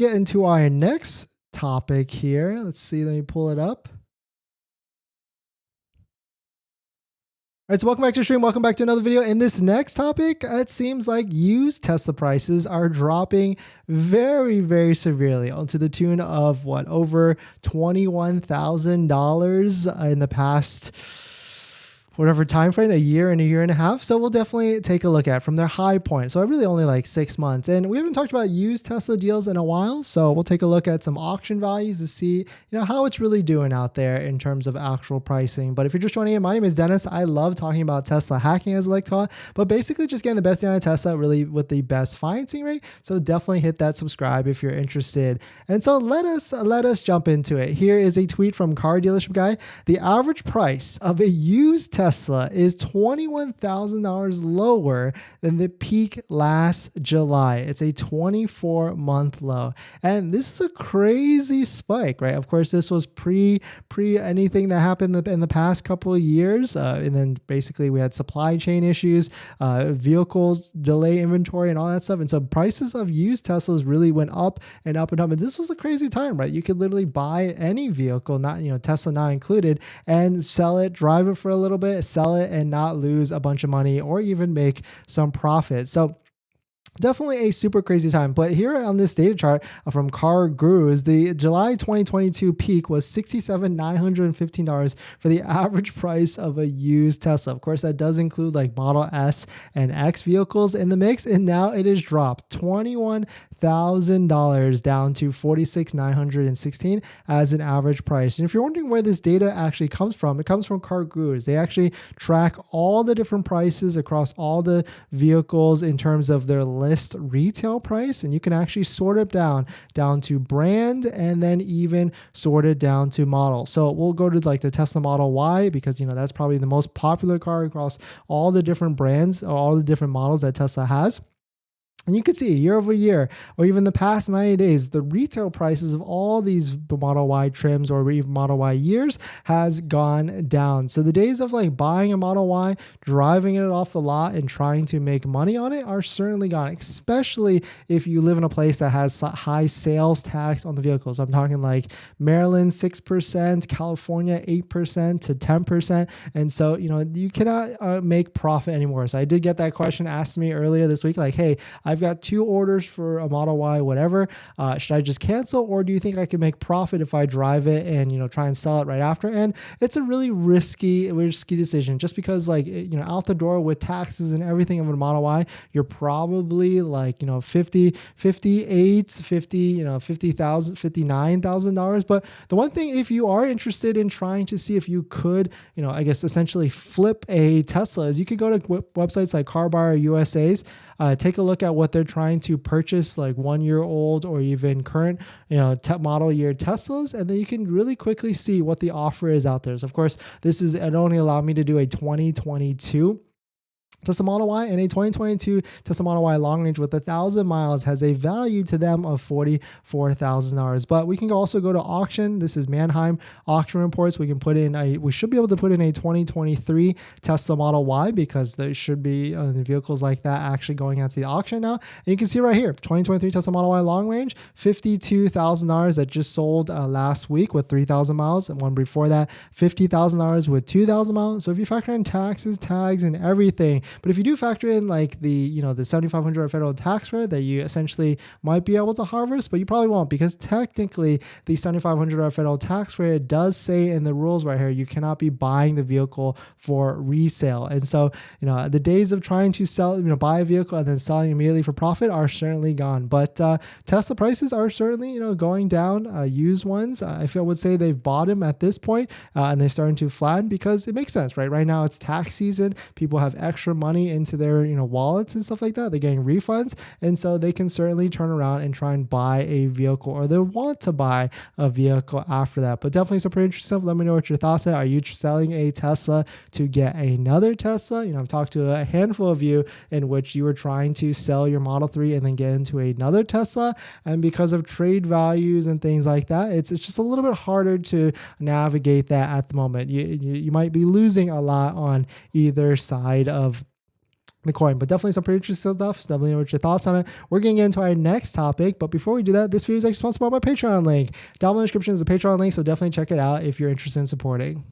get into our next topic here. Let's see, let me pull it up. All right, so welcome back to the stream. Welcome back to another video. In this next topic, it seems like used Tesla prices are dropping very, very severely, to the tune of what, over $21,000 in the past whatever time frame, a year and a half. So we'll definitely take a look at from their high point. So really only like 6 months. And we haven't talked about used Tesla deals in a while. So we'll take a look at some auction values to see, how it's really doing out there in terms of actual pricing. But if you're just joining in, my name is Dennis. I love talking about Tesla hacking, as I like to call it, but basically just getting the best deal on Tesla really with the best financing rate. So definitely hit that subscribe if you're interested. And so let us jump into it. Here is a tweet from Car Dealership Guy. The average price of a used Tesla is $21,000 lower than the peak last July. It's a 24-month low. And this is a crazy spike, right? Of course, this was pre anything that happened in the past couple of years. And then basically we had supply chain issues, vehicles, delay inventory and all that stuff. And so prices of used Teslas really went up and up and up. And this was a crazy time, right? You could literally buy any vehicle, not, Tesla not included, and sell it, drive it for a little bit, sell it and not lose a bunch of money or even make some profit. So definitely a super crazy time. But here on this data chart from Car Gurus, the July 2022 peak was $67,915 for the average price of a used Tesla. Of course, that does include like Model S and X vehicles in the mix. And now it has dropped $21,000 down to $46,916 as an average price. And if you're wondering where this data actually comes from, it comes from Car Gurus. They actually track all the different prices across all the vehicles in terms of their list retail price, and you can actually sort it down to brand and then even sort it down to model. So we'll go to like the Tesla Model Y because that's probably the most popular car across all the different brands or all the different models that Tesla has. And you can see year over year, or even the past 90 days, the retail prices of all these Model Y trims or even Model Y years has gone down. So the days of like buying a Model Y, driving it off the lot and trying to make money on it are certainly gone, especially if you live in a place that has high sales tax on the vehicles. I'm talking like Maryland, 6%, California, 8% to 10%. And so, you cannot make profit anymore. So I did get that question asked to me earlier this week, like, hey, I've got 2 orders for a Model Y, whatever. Should I just cancel, or do you think I can make profit if I drive it and try and sell it right after? And it's a really risky decision, just because like out the door with taxes and everything of a Model Y, you're probably like $59,000, $59,000. But the one thing, if you are interested in trying to see if you could I guess essentially flip a Tesla, is you could go to websites like Car Buyer USA's. Take a look at what they're trying to purchase, like 1-year-old or even current, model year Teslas, and then you can really quickly see what the offer is out there. So of course, it only allowed me to do a 2022 Tesla Model Y, and a 2022 Tesla Model Y long range with 1,000 miles has a value to them of $44,000. But we can also go to auction. This is Manheim auction reports. We should be able to put in a 2023 Tesla Model Y, because there should be vehicles like that actually going out to the auction now. And you can see right here, 2023 Tesla Model Y long range, $52,000 that just sold last week with 3,000 miles, and one before that, $50,000 with 2,000 miles. So if you factor in taxes, tags, and everything, but if you do factor in like the $7,500 federal tax credit that you essentially might be able to harvest, but you probably won't, because technically the $7,500 federal tax credit does say in the rules right here, you cannot be buying the vehicle for resale. And so, the days of trying to sell, buy a vehicle and then selling immediately for profit are certainly gone. But Tesla prices are certainly, going down. Used ones, I would say they've bottomed at this point, and they're starting to flatten, because it makes sense, right? Right now it's tax season. People have extra money into their wallets and stuff like that. They're getting refunds, and so they can certainly turn around and try and buy a vehicle, or they want to buy a vehicle after that. But definitely some pretty interesting stuff. Let me know what your thoughts are. Are you selling a Tesla to get another Tesla? I've talked to a handful of you in which you were trying to sell your Model 3 and then get into another Tesla, and because of trade values and things like that, it's just a little bit harder to navigate that at the moment. You might be losing a lot on either side of the coin. But definitely some pretty interesting stuff. So definitely know what your thoughts on it. We're going to get into our next topic. But before we do that, this video is actually sponsored by my Patreon link. Down in the description is a Patreon link, so definitely check it out if you're interested in supporting.